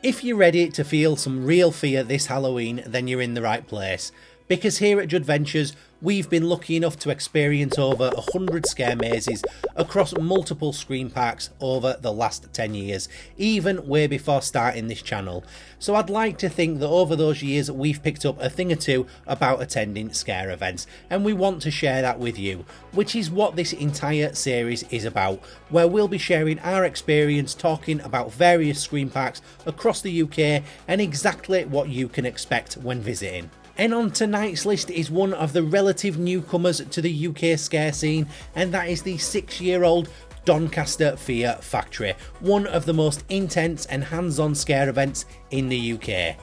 If you're ready to feel some real fear this Halloween, then you're in the right place. Because here at Judventures, we've been lucky enough to experience over 100 scare mazes across multiple scream parks over the last 10 years, even way before starting this channel. So I'd like to think that over those years we've picked up a thing or two about attending scare events, and we want to share that with you, which is what this entire series is about, where we'll be sharing our experience talking about various scream parks across the UK and exactly what you can expect when visiting. And on tonight's list is one of the relative newcomers to the UK scare scene, and that is the 6-year-old Doncaster Fear Factory, one of the most intense and hands-on scare events in the UK.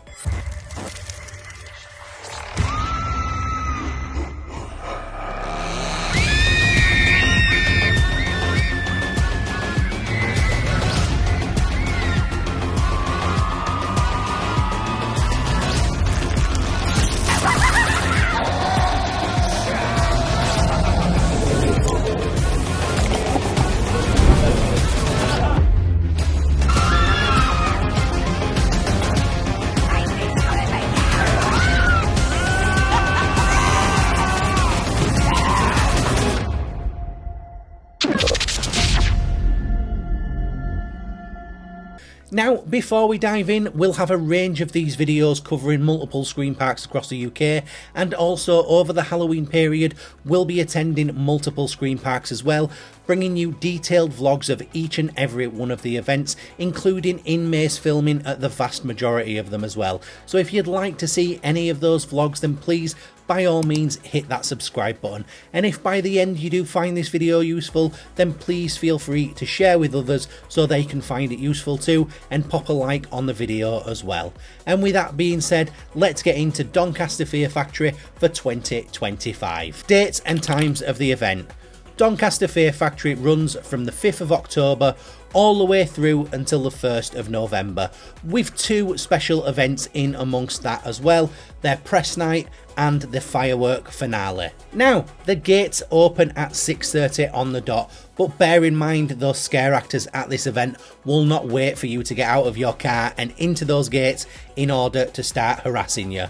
Now, before we dive in, we'll have a range of these videos covering multiple scream parks across the UK, and also over the Halloween period, we'll be attending multiple scream parks as well, bringing you detailed vlogs of each and every one of the events, including in-maze filming at the vast majority of them as well. So if you'd like to see any of those vlogs, then please, by all means, hit that subscribe button. And if by the end you do find this video useful, then please feel free to share with others so they can find it useful too, and pop a like on the video as well. And with that being said, let's get into Doncaster Fear Factory for 2025. Dates and times of the event. Doncaster Fear Factory runs from the 5th of October all the way through until the 1st of November, with 2 special events in amongst that as well, their press night and the firework finale. Now, the gates open at 6:30 on the dot, but bear in mind those scare actors at this event will not wait for you to get out of your car and into those gates in order to start harassing you.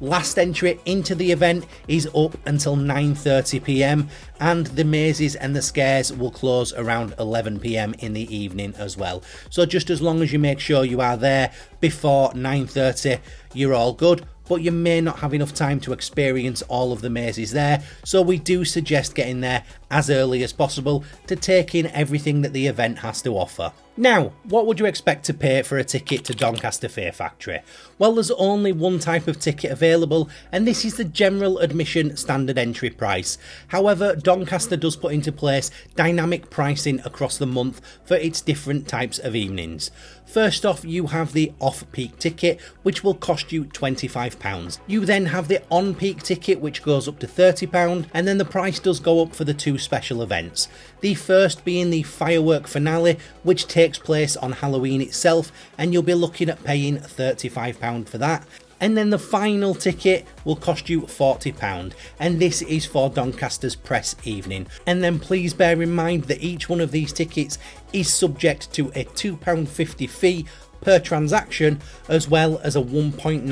Last entry into the event is up until 9:30 PM, and the mazes and the scares will close around 11 PM in the evening as well. So just as long as you make sure you are there before 9:30, you're all good. But you may not have enough time to experience all of the mazes there, so we do suggest getting there as early as possible to take in everything that the event has to offer. Now, what would you expect to pay for a ticket to Doncaster Fear Factory? Well, there's only one type of ticket available, and this is the general admission standard entry price. However, Doncaster does put into place dynamic pricing across the month for its different types of evenings. First off, you have the off-peak ticket, which will cost you £25. You then have the on-peak ticket, which goes up to £30, and then the price does go up for the 2 special events. The first being the firework finale, which takes place on Halloween itself, and you'll be looking at paying £35 for that. And then the final ticket will cost you £40, and this is for Doncaster's press evening. And then please bear in mind that each one of these tickets is subject to a £2.50 fee per transaction, as well as a 1.9%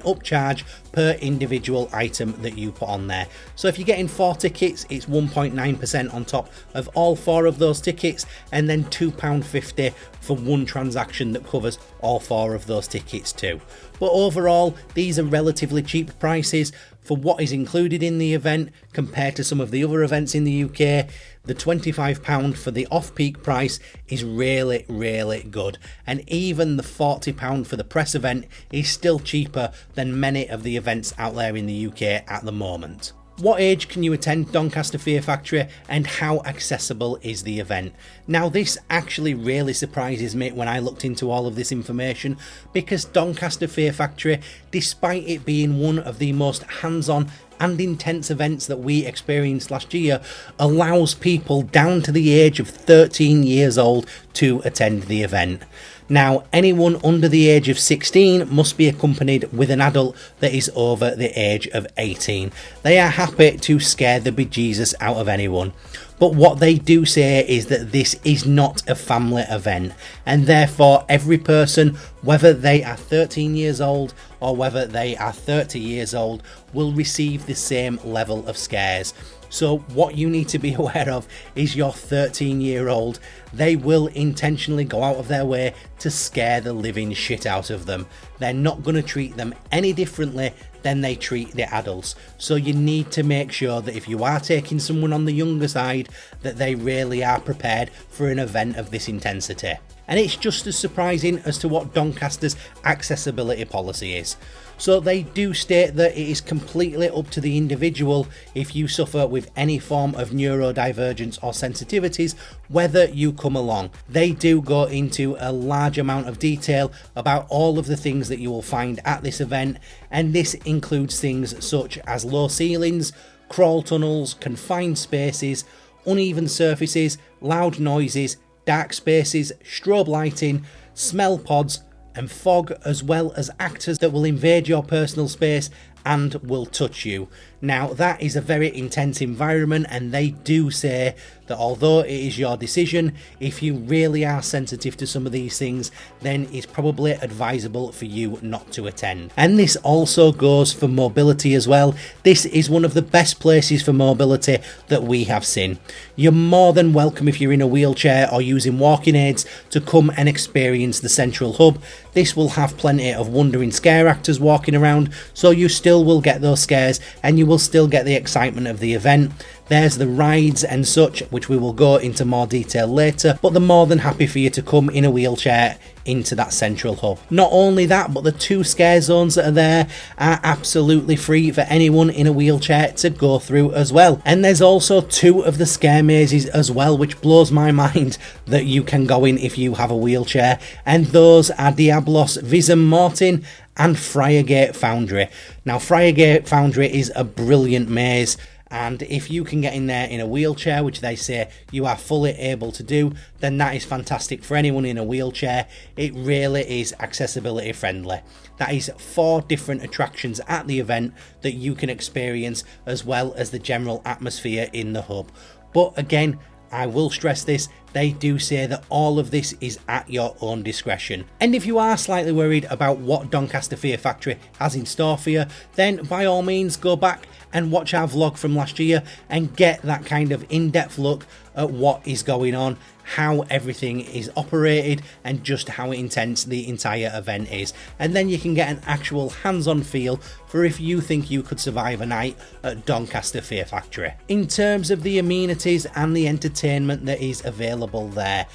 upcharge per individual item that you put on there. So if you're getting 4 tickets, it's 1.9% on top of all 4 of those tickets, and then £2.50 for one transaction that covers all 4 of those tickets too. But overall, these are relatively cheap prices for what is included in the event compared to some of the other events in the UK. The £25 for the off-peak price is really, really good, and even the £40 for the press event is still cheaper than many of the events out there in the UK at the moment. What age can you attend Doncaster Fear Factory, and how accessible is the event? Now, this actually really surprises me when I looked into all of this information, because Doncaster Fear Factory, despite it being one of the most hands-on and intense events that we experienced last year, allows people down to the age of 13 years old to attend the event. Now, anyone under the age of 16 must be accompanied with an adult that is over the age of 18. They are happy to scare the bejesus out of anyone. But what they do say is that this is not a family event, and therefore every person whether they are 13 years old or whether they are 30 years old, will receive the same level of scares. So what you need to be aware of is your 13-year-old, they will intentionally go out of their way to scare the living shit out of them. They're not going to treat them any differently than they treat the adults. So you need to make sure that if you are taking someone on the younger side, that they really are prepared for an event of this intensity. And it's just as surprising as to what Doncaster's accessibility policy is. So they do state that it is completely up to the individual if you suffer with any form of neurodivergence or sensitivities, whether you come along. They do go into a large amount of detail about all of the things that you will find at this event, and this includes things such as low ceilings, crawl tunnels, confined spaces, uneven surfaces, loud noises, dark spaces, strobe lighting, smell pods and fog, as well as actors that will invade your personal space and will touch you. Now that is a very intense environment, and they do say that although it is your decision, if you really are sensitive to some of these things, then it's probably advisable for you not to attend. And this also goes for mobility as well. This is one of the best places for mobility that we have seen. You're more than welcome, if you're in a wheelchair or using walking aids, to come and experience the central hub. This will have plenty of wandering scare actors walking around, so you still will get those scares and you will still get the excitement of the event. There's the rides and such, which we will go into more detail later, but they're more than happy for you to come in a wheelchair into that central hub. Not only that, but the 2 scare zones that are there are absolutely free for anyone in a wheelchair to go through as well. And there's also 2 of the scare mazes as well, which blows my mind that you can go in if you have a wheelchair, and those are Diablos Visum Mortin and Friargate Foundry. Now Friargate Foundry is a brilliant maze, and if you can get in there in a wheelchair, which they say you are fully able to do, then that is fantastic for anyone in a wheelchair. It really is accessibility friendly. That is 4 different attractions at the event that you can experience, as well as the general atmosphere in the hub. But again, I will stress this, they do say that all of this is at your own discretion. And if you are slightly worried about what Doncaster Fear Factory has in store for you, then by all means go back and watch our vlog from last year and get that kind of in-depth look at what is going on, how everything is operated, and just how intense the entire event is. And then you can get an actual hands-on feel for if you think you could survive a night at Doncaster Fear Factory. In terms of the amenities and the entertainment that is available there,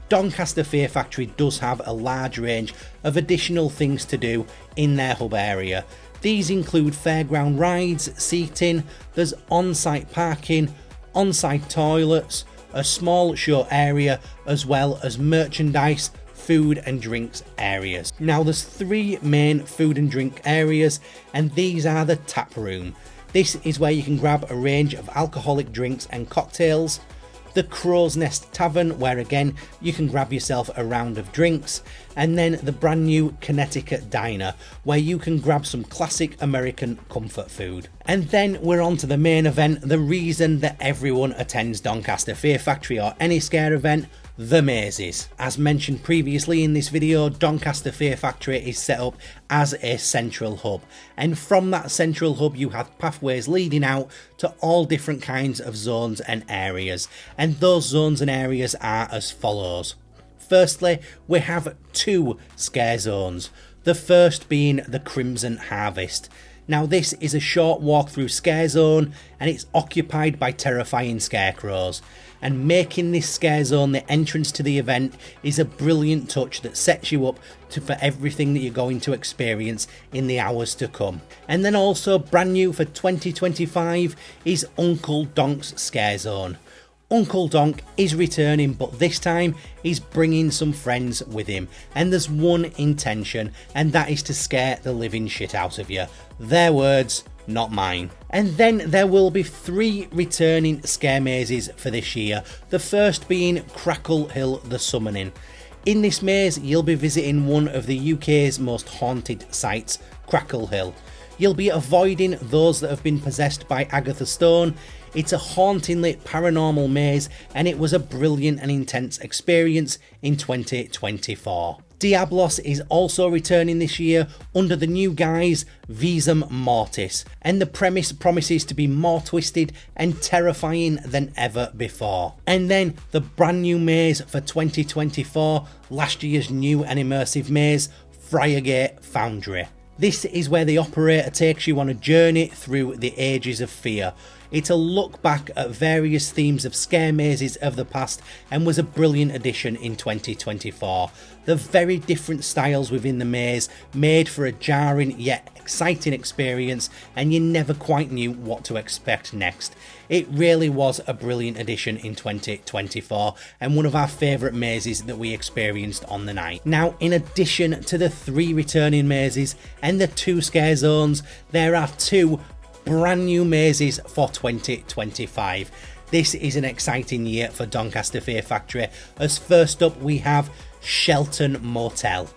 Doncaster Fear Factory does have a large range of additional things to do in their hub area. These include fairground rides, seating, there's on-site parking, on-site toilets, a small show area, as well as merchandise, food and drinks areas. Now there's 3 main food and drink areas, and these are the tap room. This is where you can grab a range of alcoholic drinks and cocktails. The Crow's Nest Tavern, where again you can grab yourself a round of drinks, and then the brand new Connecticut Diner, where you can grab some classic American comfort food. And then we're on to the main event, the reason that everyone attends Doncaster Fear Factory or any scare event: the mazes. As mentioned previously in this video, Doncaster Fear Factory is set up as a central hub, and from that central hub you have pathways leading out to all different kinds of zones and areas, and those zones and areas are as follows. Firstly, we have 2 scare zones, the first being the Crimson Harvest. Now this is a short walk through scare zone, and it's occupied by terrifying scarecrows, and making this scare zone the entrance to the event is a brilliant touch that sets you up for everything that you're going to experience in the hours to come. And then also brand new for 2025 is Uncle Donk's Scare Zone. Uncle Donk is returning, but this time he's bringing some friends with him, and there's one intention, and that is to scare the living shit out of you. Their words, not mine. And then there will be 3 returning scare mazes for this year, the first being Crackle Hill the Summoning. In this maze you'll be visiting one of the UK's most haunted sites, Crackle Hill. You'll be avoiding those that have been possessed by Agatha Stone. It's a hauntingly paranormal maze, and it was a brilliant and intense experience in 2024. Diablos is also returning this year under the new guise Visum Mortis, and the premise promises to be more twisted and terrifying than ever before. And then the brand new maze for 2024, last year's new and immersive maze, Friargate Foundry. This is where the operator takes you on a journey through the ages of fear. It's a look back at various themes of scare mazes of the past and was a brilliant addition in 2024. The very different styles within the maze made for a jarring yet exciting experience, and you never quite knew what to expect next. It really was a brilliant addition in 2024 and one of our favourite mazes that we experienced on the night. Now, in addition to the 3 returning mazes and the 2 scare zones, there are 2 brand new mazes for 2025. This is an exciting year for Doncaster Fear Factory, as first up we have Shelton Motel.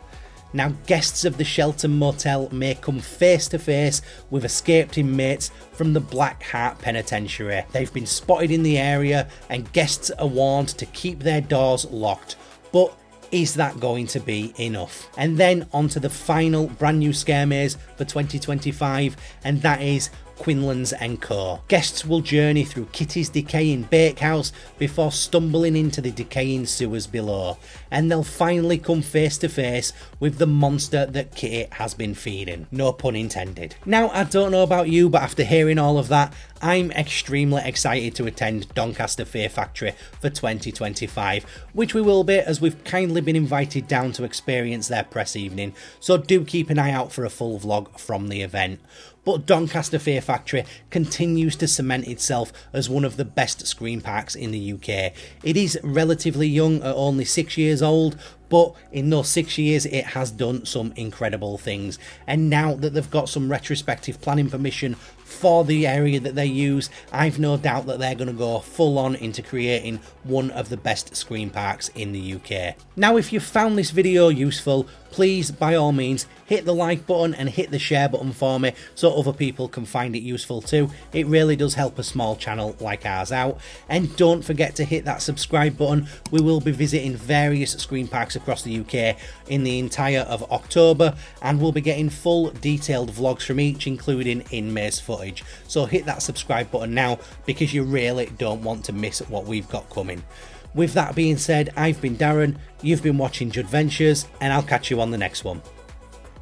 Now, guests of the Shelton Motel may come face to face with escaped inmates from the Black Heart Penitentiary. They've been spotted in the area and guests are warned to keep their doors locked. But is that going to be enough? And then on to the final brand new scare maze for 2025, and that is Quinlan's & Co. Guests will journey through Kitty's decaying bakehouse before stumbling into the decaying sewers below, and they'll finally come face to face with the monster that Kitty has been feeding. No pun intended. Now, I don't know about you, but after hearing all of that, I'm extremely excited to attend Doncaster Fear Factory for 2025, which we will be, as we've kindly been invited down to experience their press evening, so do keep an eye out for a full vlog from the event. But Doncaster Fear Factory continues to cement itself as one of the best screen parks in the UK. It is relatively young at only 6 years old, but in those 6 years it has done some incredible things. And now that they've got some retrospective planning permission for the area that they use, I've no doubt that they're going to go full on into creating one of the best screen parks in the UK. Now, if you found this video useful, please by all means hit the like button and hit the share button for me so other people can find it useful too. It really does help a small channel like ours out. And don't forget to hit that subscribe button. We will be visiting various screen parks across the UK in the entire of October, and we'll be getting full detailed vlogs from each, including in-maze footage. So hit that subscribe button now, because you really don't want to miss what we've got coming. With that being said, I've been Darren, you've been watching Judventures, and I'll catch you on the next one.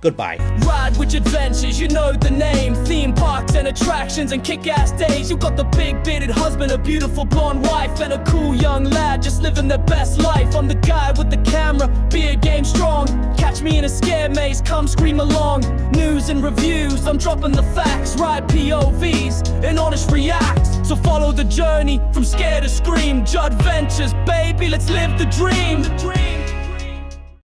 Goodbye. Ride with Judventures, you know the name. Theme parks and attractions and kick-ass days. You got the big bearded husband, a beautiful blonde wife, and a cool young lad just living their best life. I'm the guy with the camera, beer game strong. Catch me in a scare maze, come scream along. News and reviews, I'm dropping the facts. Ride POVs and honest reacts. So follow the journey from scare to scream. Judventures, baby, let's live the dream.